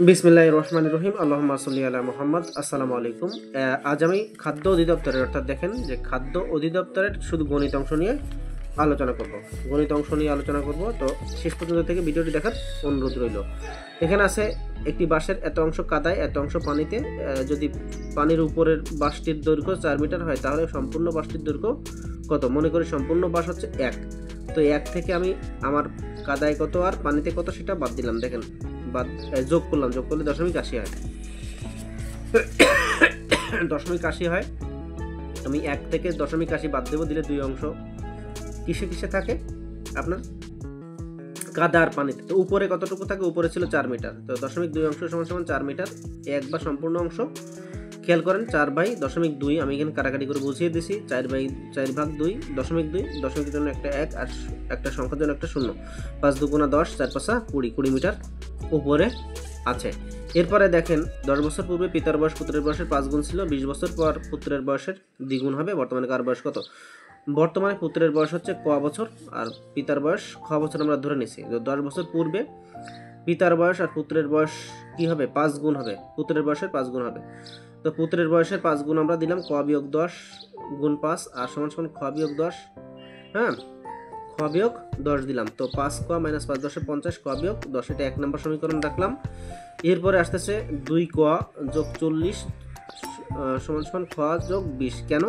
বিসমিল্লাহির রহমানির রহিম। আল্লাহুম্মা সাল্লি আলা মুহাম্মদ। আসসালামু আলাইকুম। আজ আমি খাদ্য অধিদপ্তরের অর্থাৎ দেখেন যে খাদ্য অধিদপ্তরের শুধু গণিত অংশ নিয়ে আলোচনা করব। গণিত অংশ নিয়ে আলোচনা করব, তো শেষ পর্যন্ত থেকে ভিডিওটি দেখার অনুরোধ রইল। এখানে আছে একটি বাঁশের এত অংশ কাদায় এত অংশ পানিতে, যদি পানির উপরের বাঁশটির দৈর্ঘ্য 4 মিটার হয় তাহলে সম্পূর্ণ বাঁশটির দৈর্ঘ্য কত? মনে করি সম্পূর্ণ বাঁশ হচ্ছে 1। তো 1 থেকে আমি আমার কাদায় কত আর পানিতে কত সেটা বাদ দিলাম। দেখেন বাদ যোগ করলাম, যোগ করলে 0.80 হয়। 0.80 হয়। আমি 1 থেকে 0.80 বাদ দেবো, দিলে 2 অংশ কিসে কিসে থাকে আপনার কাদা আর পানিতে। তো উপরে কতটুকু থাকে? উপরে ছিল 4 মিটার, তো 0.2 অংশ সমান সমান 4 মিটার। 1 বা সম্পূর্ণ অংশ খেয়াল করেন 4/0.2, আমি এখানে কাটাকাটি করে বুঝিয়ে দিছি। 4/4/2 0.2, দশমিকের জন্য একটা 1 আর একটা সংখ্যার জন্য একটা 0। 5 2 × 10, 4 5 20 মিটার উপরে আছে। এরপরে দেখেন 10 বছর পূর্বে পিতার বয়স পুত্রের বয়সের 5 গুণ ছিল। 20 বছর পর পুত্রের বয়সের দ্বিগুণ হবে। বর্তমানে কার বয়স কত? বর্তমানে পুত্রের বয়স হচ্ছে ক বছর আর পিতার বয়স খ বছর আমরা ধরে নিছি। 10 বছর পূর্বে পিতার বয়স আর পুত্রের বয়স কি হবে? 5 গুণ হবে। পুত্রের বয়সের 5 গুণ হবে। তো পুত্রের বয়সের 5 গুণ আমরা দিলাম ক বিয়োগ 10 গুণ 5 আর সমান সমান খ বিয়োগ 10। হ্যাঁ, খ বিয়োগ 10 দিলাম। তো 5 ক মাইনাস 5 10 50, ক বিয়োগ 10, এটা 1 নম্বর সমীকরণ রাখলাম। এরপরে আসতেছে 2 ক যোগ 40 সমান সমান খ যোগ 20। কেন?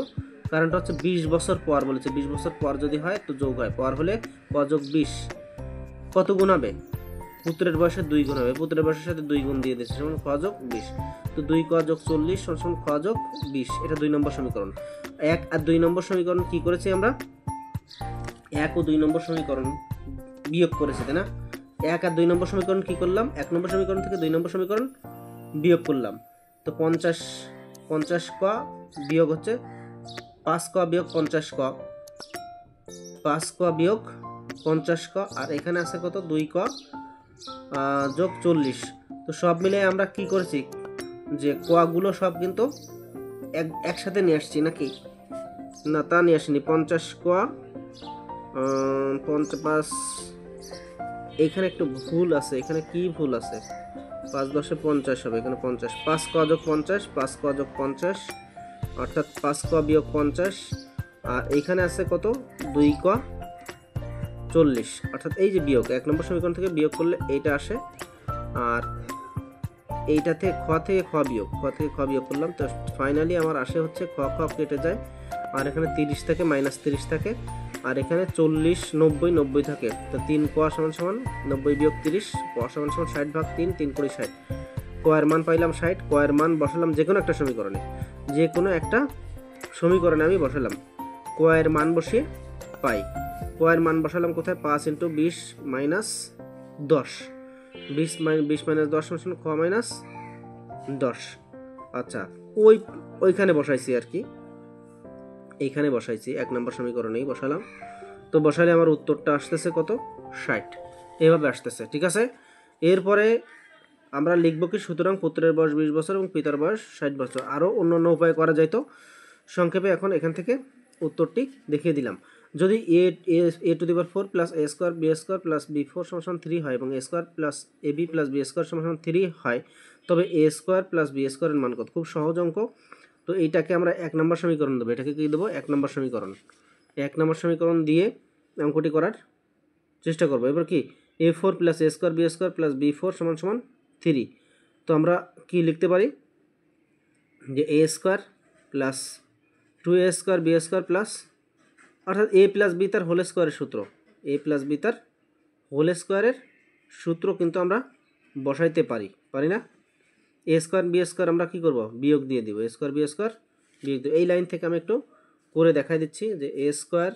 কারণটা হচ্ছে 20 বছর পর বলেছে। 20 বছর পর যদি হয় তো যোগ হয়, পর হলে ক যোগ 20 কত গুণ হবে? পুত্রের বয়সের 2 গুণ হবে। পুত্রের বয়সের সাথে 2 গুণ দিয়ে দিচ্ছে, সমান খ যোগ 20। তো 2 ক যোগ 40 সমান খ যোগ 20, এটা 2 নম্বর সমীকরণ। 1 আর 2 নম্বর সমীকরণ কি করেছি আমরা? 1 ও 2 নম্বর সমীকরণ বিয়োগ করেছি, তাই না? 1 আর 2 নম্বর সমীকরণ কি করলাম? 1 নম্বর সমীকরণ থেকে 2 নম্বর সমীকরণ বিয়োগ করলাম। তো 50 ক বিয়োগ হচ্ছে 5 ক বিয়োগ 50 ক, 5 ক বিয়োগ 50 ক, আর এখানে আছে কত? 2 ক যোগ 40। তো সব মিলে আমরা কি করেছি যে কগুলো সব কিন্তু একসাথে নিয়ে আসছি, নাকি না তা নিয়ে আসিনি। 50 ক 55, এখানে একটু ভুল আছে। এখানে কি ভুল আছে? 5 10 50 হবে, এখানে 50। 5 ক যোগ 50, 5 ক যোগ 50 অর্থাৎ 5 ক বিয়োগ 50, আর এখানে আছে কত? 2 ক 40, অর্থাৎ এই যে বিয়োগ 1 নম্বর সমীকরণ থেকে বিয়োগ করলে এইটা আসে। আর এইটা থেকে খ থেকে খ বিয়োগ করলাম। তো ফাইনালি আমার আসে হচ্ছে খ কেটে যায়, আর এখানে 30 থেকে -30 থাকে, আর এখানে 40 90 90 থাকে। তো 3 ক সমান সমান 90 বিয়োগ 30, ক সমান সমান 60/3, 3 × 60। ক এর মান পাইলাম 60। ক এর মান বসালাম যে কোনো একটা সমীকরণে, আমি বসালাম। ক এর মান বসিয়ে পাই। ক এর মান বসালাম কোথায়? 5 × 20 - 10, 20 - 10 সমান খ মাইনাস 10। আচ্ছা, ওইখানে বসাইছি আর কি, এইখানে বসাইছি 1 নম্বর সমীকরণেই বসালাম। তো বসালে আমার উত্তরটা আসতেছে কত? 60। এভাবে আসতেছে, ঠিক আছে। এরপরে আমরা লিখবো কি? সুতরাং পুত্রের বয়স 20 বছর এবং পিতার বয়স 60 বছর। আরও অন্য উপায় করা যাইতো, সংক্ষেপে এখন এখান থেকে উত্তরটি দেখিয়ে দিলাম। যদি a⁴ plus a square b square plus b4 সমান 3 হয় এবং a square plus ab plus b square সমান 3 হয়, তবে a স্কোয়ার প্লাস b স্কোয়ারের মান কত? খুব সহজ অঙ্ক। তো এইটাকে আমরা 1 নম্বর সমীকরণ দেবো। এটাকে কি দেবো? 1 নম্বর সমীকরণ। 1 নম্বর সমীকরণ দিয়ে অঙ্কটি করার চেষ্টা করবো। এবার কি? a4 plus a square b square plus b4 সমান 3। তো আমরা কি লিখতে পারি? যে a square plus 2a square b square plus, অর্থাৎ a প্লাস b তার হোল স্কোয়ারের সূত্র, a প্লাস b তার হোল স্কোয়ারের সূত্র কিন্তু আমরা বসাইতে পারি না? a স্কোয়ার b স্কোয়ার আমরা কি করব? বিয়োগ দিয়ে দিব। a স্কোয়ার b স্কোয়ার বিয়োগ দিব। এই লাইন থেকে আমি একটু করে দেখাই দিচ্ছি যে a square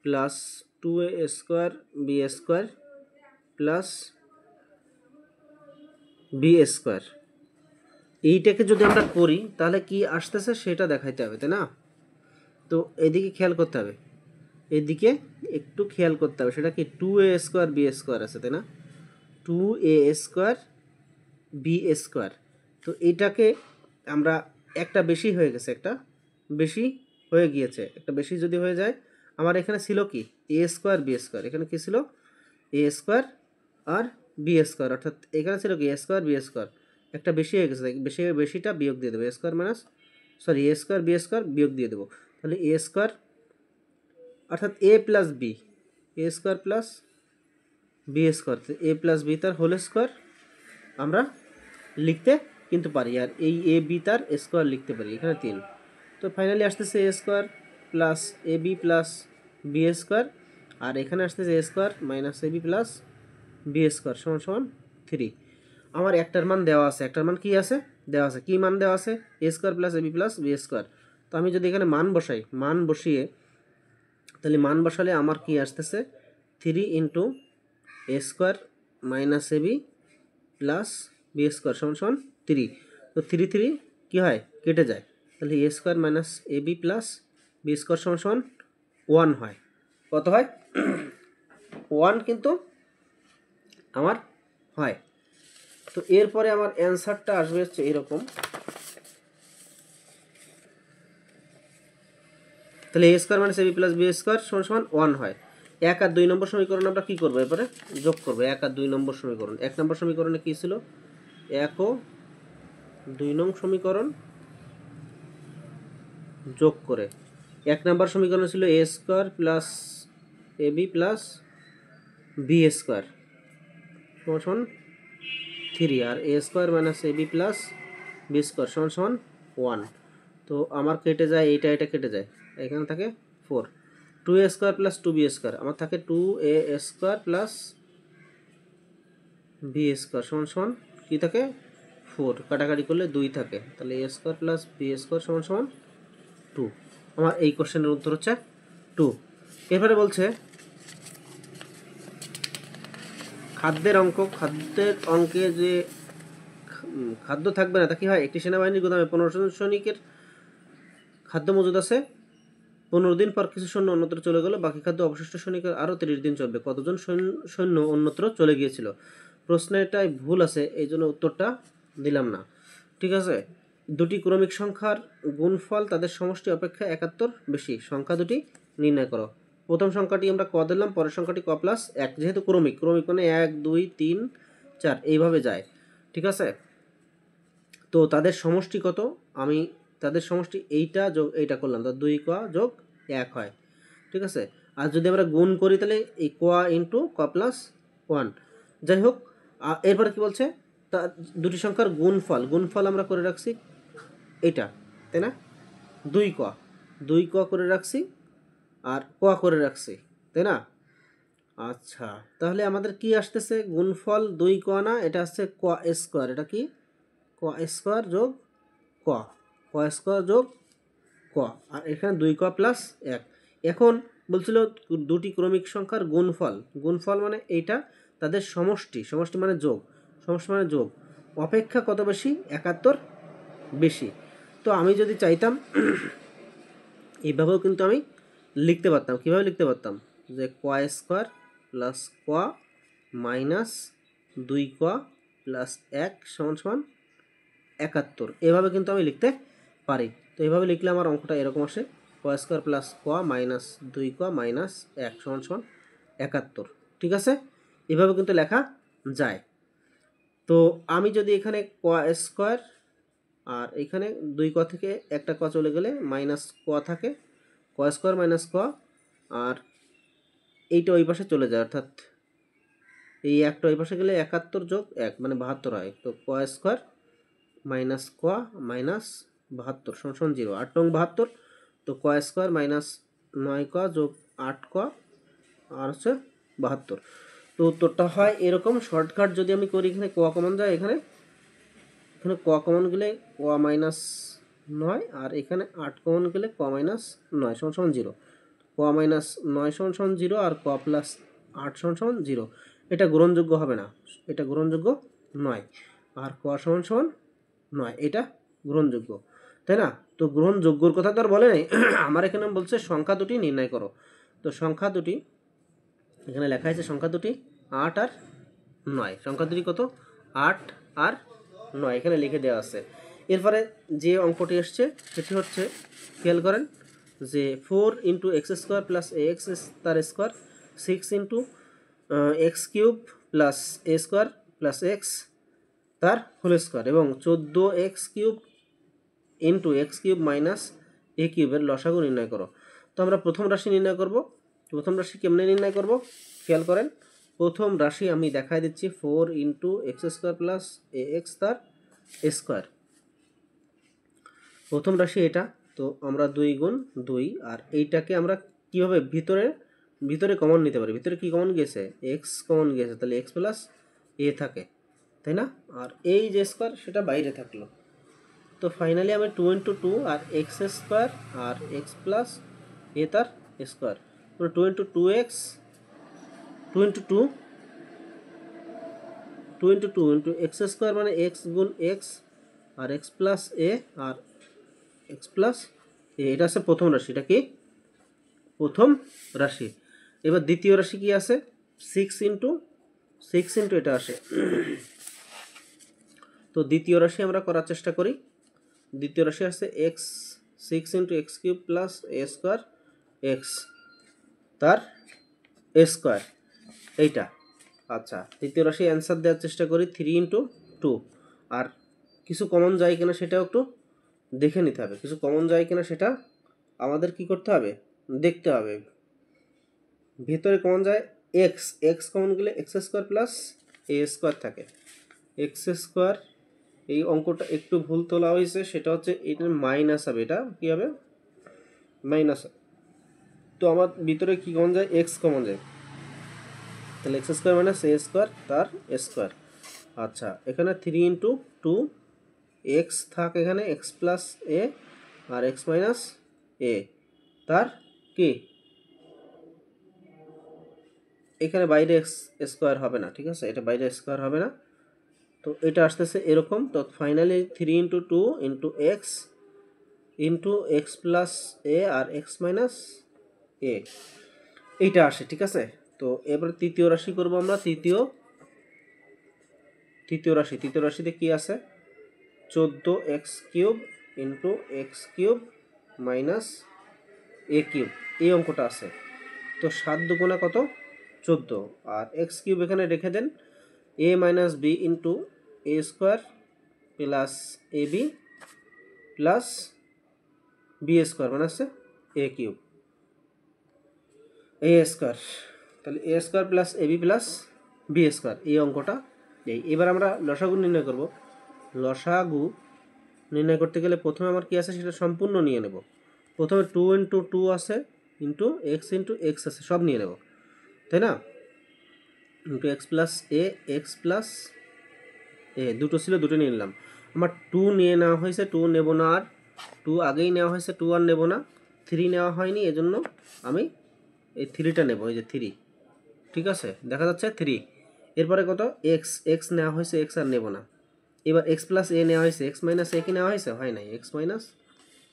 plus 2a square b square plus b square, এইটাকে যদি আমরা করি তাহলে কি আসতেছে সেটা দেখাইতে হবে, তাই না? তো এদিকে খেয়াল করতে হবে, এদিকে একটু খেয়াল করতে হবে। সেটা কি? 2a স্কোয়ার b স্কোয়ার আছে, তাই না? 2a square b square. তো এইটাকে আমরা একটা বেশি হয়ে গেছে, একটা বেশি যদি হয়ে যায়, আমার এখানে ছিল কি? a স্কোয়ার b স্কোয়ার, এখানে কি ছিল? a স্কোয়ার আর বি স্কোয়ার, অর্থাৎ এখানে ছিল কি এ স্কোয়ার বি স্কোয়ার, একটা বেশি হয়ে গেছে, বেশিটা বিয়োগ দিয়ে দেবো, এ স্কোয়ার মাইনাস এ স্কোয়ার বি স্কোয়ার বিয়োগ দিয়ে দেবো, তাহলে এ স্কোয়ার অর্থাৎ এ প্লাস বি, এ স্কোয়ার প্লাস বি স্কোয়ার, এ প্লাস বি তার হোল স্কোয়ার আমরা লিখতে কিন্তু পারি, আর এই এ বি তার স্কোয়ার লিখতে পারি, এখানে 3। তো ফাইনালি আসতেছে এ square plus A B plus B square, আর এখানে আসতেছে এ square minus A B plus B square সমান সমান 3। আমার একটার মান দেওয়া আছে, একটার মান কি আছে দেওয়া আছে, কি মান দেওয়া আছে এ square plus A B plus B square. তো আমি যদি এখানে মান বসাই, মান বসিয়ে তাহলে মান বসালে আমার কি আসতেছে 3 into A square minus A B plus B square সমান সমান 3। তো 3 3 কী হয় কেটে যায়, তাহলে এ square minus A B plus B square সমান সমান 1 হয়। কত হয় 1 কিন্তু আমার হয়। তো এরপরে আমার অ্যান্সারটা আসবে হচ্ছে এরকম, তাহলে এ square minus A B plus B square সমান সমান 1 হয়। 1 আর 2 নম্বর সমীকরণ আমরা কী করবো, এরপরে যোগ করবো 1 আর 2 নম্বর সমীকরণ। 1 নম্বর সমীকরণে কী ছিল 1 ও 2 নং সমীকরণ যোগ করে 1 নম্বর সমীকরণ ছিল এ square plus A B plus B square সমান সমান 3, আর এ square minus A B plus B square সমান সমান 1। তো আমার কেটে যায় এইটা, এটা কেটে যায়, এখানে থাকে 4। 2a square plus 2b square আমার থাকে 2a square plus B square সমান সমান কী থাকে 4, কাটাকাটি করলে 2 থাকে, তাহলে এ স্কোয়ার প্লাস বি স্কোয়ার সমান সমান 2। আমার এই কোশ্চেনের উত্তর হচ্ছে 2। এরপরে বলছে খাদ্যের অঙ্কে যে খাদ্য থাকবে না তা কি হয়, একটি সেনাবাহিনীর গোদামে 15 সৈনিকের খাদ্য মজুদ আছে, 15 দিন পর কিছু সৈন্য অন্যত্র চলে গেল, বাকি খাদ্য অবশিষ্ট সৈনিকের আরও 30 দিন চলবে, কতজন সৈন্য অন্যত্র চলে গিয়েছিল। প্রশ্নটাই ভুল আছে, এই জন্য উত্তরটা দিলাম না, ঠিক আছে। দুটি ক্রমিক সংখ্যার গুণফল তাদের সমষ্টি অপেক্ষা 71 বেশি, সংখ্যা দুটি নির্ণয় করো। প্রথম সংখ্যাটি আমরা ক দিলাম, পরের সংখ্যাটি ক প্লাস 1, যেহেতু ক্রমিক মানে 1 2 3 4 এইভাবে যায়, ঠিক আছে। তো তাদের সমষ্টি কত, আমি তাদের সমষ্টি এইটা যোগ এইটা করলাম, তো 2 ক যোগ 1 হয়, ঠিক আছে। আর যদি আমরা গুণ করি তাহলে এই ক ইন্টু ক প্লাস 1, যাই হোক। এরপরে কি বলছে, তা দুটি সংখ্যার গুণফল আমরা করে রাখছি এটা, তাই না, 2 ক করে রাখছি আর ক করে রাখছি, তাই না। আচ্ছা, তাহলে আমাদের কি আসতেছে গুণফল 2 ক না, এটা আসছে ক স্কোয়ার, এটা কি ক স্কোয়ার যোগ ক, ক স্কোয়ার যোগ ক, আর এখানে 2 ক প্লাস 1। এখন বলছিল দুটি ক্রমিক সংখ্যার গুণফল মানে এইটা, তাদের সমষ্টি মানে যোগ, অপেক্ষা কত বেশি 71 বেশি। তো আমি যদি চাইতাম এইভাবেও কিন্তু আমি লিখতে পারতাম, কীভাবে লিখতে পারতাম, যে ক স্কোয়ার প্লাস ক মাইনাস 2 ক প্লাস 1 সমান সমান 71, এভাবে কিন্তু আমি লিখতে পারি। তো এইভাবে লিখলে আমার অঙ্কটা এরকম আসে, ক স্কোয়ার প্লাস ক মাইনাস 2 ক মাইনাস 1 সমান সমান 71, ঠিক আছে। এভাবে কিন্তু লেখা যায়। তো আমি যদি এখানে ক স্কোয়ার আর এখানে 2 ক থেকে একটা ক চলে গেলে মাইনাস ক থাকে, ক স্কোয়ার মাইনাস ক, আর এইটা ওই পাশে চলে যায়, অর্থাৎ এই একটা ওই পাশে গেলে 71 যোগ 1 মানে 72 হয়। তো ক স্কোয়ার মাইনাস ক মাইনাস 72 সমান 0, 8 নং 72। তো ক স্কোয়ার মাইনাস 9 ক যোগ 8 ক আর হচ্ছে 72। তো উত্তরটা হয় এরকম। শর্টকাট যদি আমি করি, এখানে ক কমন যায়, এখানে ক কমন গেলে ক মাইনাস 9, আর এখানে 8 কমন গেলে ক মাইনাস 9 সমান 0, ক মাইনাস 9 সমান 0 আর ক প্লাস 8 সমান 0। এটা গ্রহণযোগ্য হবে না, এটা গ্রহণযোগ্য নয়, আর ক সমান 9 এটা গ্রহণযোগ্য, তাই না। তো গ্রহণযোগ্যর কথা তো আর বলে নাই, আমার এখানে বলছে সংখ্যা দুটি নির্ণয় করো। তো সংখ্যা দুটি এখানে লেখা আছে, সংখ্যা দুটি 8 আর 9, সংখ্যা দুটি কত 8 আর 9 এখানে লিখে দেওয়া আছে। এরপরে যে অঙ্কটি এসছে সেটি হচ্ছে, খেয়াল করেন যে 4 into x square plus x তার square, 6 into x cube plus a square plus x তার হোল স্কোয়ার এবং 14x cube into x cube minus a কিউবের লসাগু নির্ণয় করো। তো আমরা প্রথম রাশি নির্ণয় করব। প্রথম রাশি কেমনে নির্ণয় করব খেয়াল করেন। প্রথম রাশি আমি দেখাই দিচ্ছি 4 ইন্টু এক্স স্কোয়ার প্লাস এ এক্স তার স্কোয়ার। প্রথম রাশি এটা, তো আমরা 2 গুণ 2 আর এইটাকে আমরা কীভাবে ভিতরে কমন নিতে পারি। ভিতরে কি কমন গেছে, এক্স কমন গেছে, তাহলে এক্স প্লাস এ থাকে, তাই না? আর এই যে স্কোয়ার সেটা বাইরে থাকলো। তো ফাইনালি আমি 2 ইন্টু 2 আর এক্স স্কোয়ার আর এক্স প্লাস এ তার square, 2 into 2x 2 into 2 2 into 2 into x square মানে এক্স গুণ x R x plus a আর এক্স প্লাস এ। এটা আছে প্রথম রাশি, এটা কি প্রথম রাশি। এবার দ্বিতীয় রাশি কি আছে 6 ইন্টু এটা আসে। তো দ্বিতীয় রাশি আমরা করার চেষ্টা করি। দ্বিতীয় রাশি আছে x 6 into x cube plus a square x তার স্কোয়ার এইটা। আচ্ছা, তৃতীয় রাশি অ্যান্সার দেওয়ার চেষ্টা করি 3 ইন্টু 2। আর কিছু কমন যায় কিনা সেটাও একটু দেখে নিতে হবে। কিছু কমন যায় কিনা সেটা আমাদের কি করতে হবে, দেখতে হবে। ভিতরে কমন যায় এক্স কমন গেলে x square plus a square থাকে। এক্স স্কোয়ার, এই অঙ্কটা একটু ভুল তোলা হয়েছে, সেটা হচ্ছে এটা মাইনাস হবে, এটা কী হবে মাইনাস। তো আমার ভিতরে কি কমন যায়, এক্স কমন যায়, তাহলে এক্স স্কোয়ার মাইনাস এ স্কোয়ার তার স্কোয়ার। আচ্ছা, এখানে 3 ইন্টু 2 এক্স থাক, এখানে এক্স প্লাস এ আর এক্স মাইনাস এ তার কি, এখানে বাইরে এক্স স্কোয়ার হবে না, ঠিক আছে, এটা বাইরে স্কোয়ার হবে না। তো এটা আসতেছে এরকম। তো finally 3 into 2 into x plus a আর এক্স মাইনাস এ এইটা আসে, ঠিক আছে। তো এবার তৃতীয় রাশি করব আমরা। তৃতীয় রাশিতে কি আছে 14x cube into x cube minus a cube, এই অঙ্কটা আছে। তো 7 দুগুণা কত 14 আর এক্স কিউব এখানে রেখে দেন, এ minus B into A square plus A B plus B square মানে আছে এ কিউব এ স্কোয়ার, তাহলে এ square plus A B plus B square, এই অঙ্কটা এই। এবার আমরা লসাগু নির্ণয় করব। লসাগু নির্ণয় করতে গেলে প্রথমে আমার কি আছে সেটা সম্পূর্ণ নিয়ে নেব। প্রথমে 2 ইন্টু 2 আছে ইন্টু এক্স আছে, সব নিয়ে নেব, তাই না? ইন্টু এক্স প্লাস এ দুটো ছিল, দুটো নিয়ে নিলাম। আমার 2 নিয়ে নেওয়া হয়েছে, 2 নেব না, আর 2 আগেই নেওয়া হয়েছে, 2 আর নেব না। 3 নেওয়া হয়নি, এজন্য আমি এই 3টা নেব, এই যে 3, ঠিক আছে, দেখা যাচ্ছে 3। এরপরে কত এক্স নেওয়া হয়েছে, এক্স আর নেব না। এবার এক্স প্লাস এ নেওয়া হয়েছে, এক্স মাইনাস এ কি নেওয়া হয়েছে, হয় নাই, এক্স মাইনাস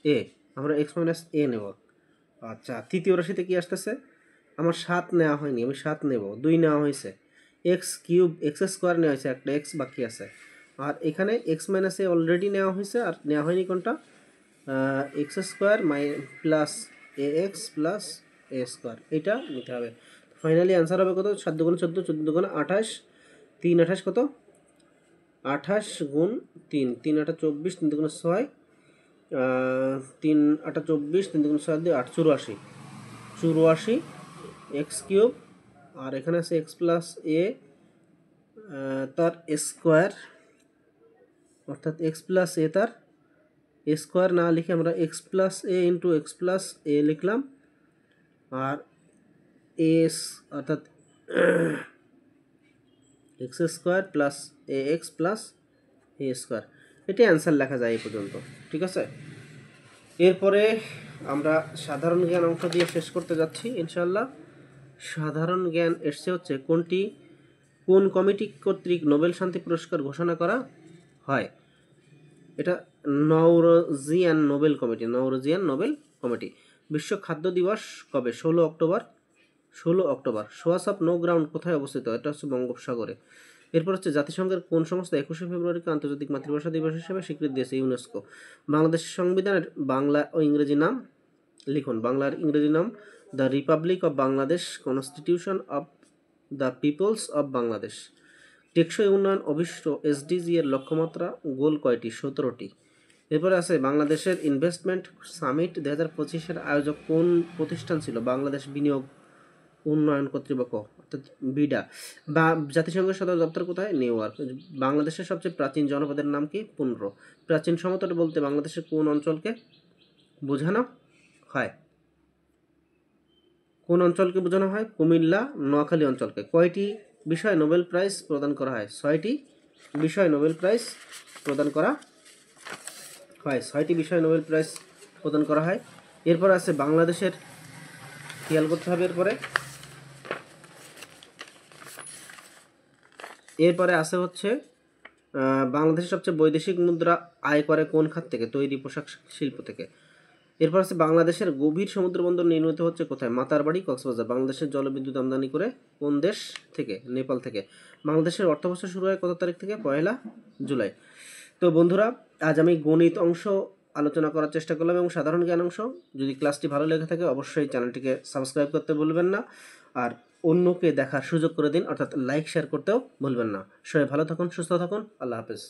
এ, আমরা এক্স মাইনাস এ নেব। আচ্ছা, তৃতীয় রাশিতে কি আসতেছে, আমার 7 নেওয়া হয়নি, আমি 7 নেব। 2 নেওয়া হয়েছে, এক্স কিউব এক্স স্কোয়ার নেওয়া হয়েছে, একটা এক্স বাকি আছে। আর এখানে এক্স মাইনাস এ অলরেডি নেওয়া হয়েছে, আর নেওয়া হয়নি কোনটা, x square plus A x plus a square, এটা নিতে হবে। ফাইনালি অ্যান্সার হবে কত, 7 দুগুণ 14, 14 দুগুণ 28, 3 28 কত 28 গুণ 3, 3 8 24, 3 দুগুণ 6, 3 8 24, 3 দুগুণ 6 দিয়ে 8, 84 এক্স কিউব, আর এখানে আছে এক্স প্লাস এ তার স্কোয়ার, অর্থাৎ এক্স প্লাস এ তার স্কোয়ার না লিখে আমরা এক্স প্লাস এ ইন্টু এক্স প্লাস এ লিখলাম, আর এস অর্থাৎ x square plus A x plus a square, এটি অ্যান্সার লেখা যায় এই পর্যন্ত, ঠিক আছে। এরপরে আমরা সাধারণ জ্ঞান অংশ দিয়ে শেষ করতে যাচ্ছি ইনশাআল্লাহ। সাধারণ জ্ঞান এসছে হচ্ছে কোন কমিটি কর্তৃক নোবেল শান্তি পুরস্কার ঘোষণা করা হয়। এটা নওরোজিয়ান নোবেল কমিটি। বিশ্ব খাদ্য দিবস কবে, 16 অক্টোবর। সোয়াস অফ নো গ্রাউন্ড কোথায় অবস্থিত, এটা হচ্ছে বঙ্গোপসাগরে। এরপর হচ্ছে জাতিসংঘের কোন সংস্থা 21শে ফেব্রুয়ারিকে আন্তর্জাতিক মাতৃভাষা দিবস হিসেবে স্বীকৃতি দিয়েছে, ইউনেস্কো। বাংলাদেশের সংবিধানের বাংলা ও ইংরেজি নাম লিখুন। বাংলার ইংরেজি নাম the republic of Bangladesh, constitution of the people's of Bangladesh. টেকসই উন্নয়ন অভিষ্ট এসডিজি এর লক্ষ্যমাত্রা গোল কয়টি? 17টি। এরপরে আছে বাংলাদেশের ইনভেস্টমেন্ট সামিট 2025-এর আয়োজক কোন প্রতিষ্ঠান ছিল? বাংলাদেশ বিনিয়োগ উন্নয়ন কর্তৃপক্ষ অর্থাৎ বিডা। বা জাতিসংঘের সদর দপ্তর কোথায়? New York. বাংলাদেশের সবচেয়ে প্রাচীন জনপদের নাম কি? পুনর। প্রাচীন সমতট বলতে বাংলাদেশের কোন অঞ্চলকে বোঝানো হয়? কোন অঞ্চলকে বোঝানো হয়? কুমিল্লা নোয়াখালী অঞ্চলকে। কয়টি বিষয়ে নোবেল প্রাইজ প্রদান করা হয়? 6টি বিষয়ে নোবেল প্রাইজ প্রদান করা হয়। 6টি বিষয়ে নোবেল প্রাইজ প্রদান করা হয়। এরপর আছে বাংলাদেশের, খেয়াল করতে হবে এরপরে আছে হচ্ছে বাংলাদেশের সবচেয়ে বৈদেশিক মুদ্রা আয় করে কোন খাত থেকে? তৈরি পোশাক শিল্প থেকে। এরপর আছে বাংলাদেশের গভীর সমুদ্র বন্দর নির্মিত হচ্ছে কোথায়? মাতারবাড়ি, কক্সবাজার। বাংলাদেশের জলবিদ্যুৎ আমদানি করে কোন দেশ থেকে? নেপাল থেকে। বাংলাদেশের অর্থবর্ষ শুরু হয় কত তারিখ থেকে? 1 জুলাই। তো বন্ধুরা, আজ আমি গণিত অংশ আলোচনা করার চেষ্টা করলাম এবং সাধারণ জ্ঞান অংশ। যদি ক্লাসটি ভালো লেগে থাকে অবশ্যই চ্যানেলটিকে সাবস্ক্রাইব করতে ভুলবেন না, আর অন্যকে দেখার সুযোগ করে দিন, অর্থাৎ লাইক শেয়ার করতেও ভুলবেন না। সবাই ভালো থাকুন, সুস্থ থাকুন, আল্লাহ হাফেজ।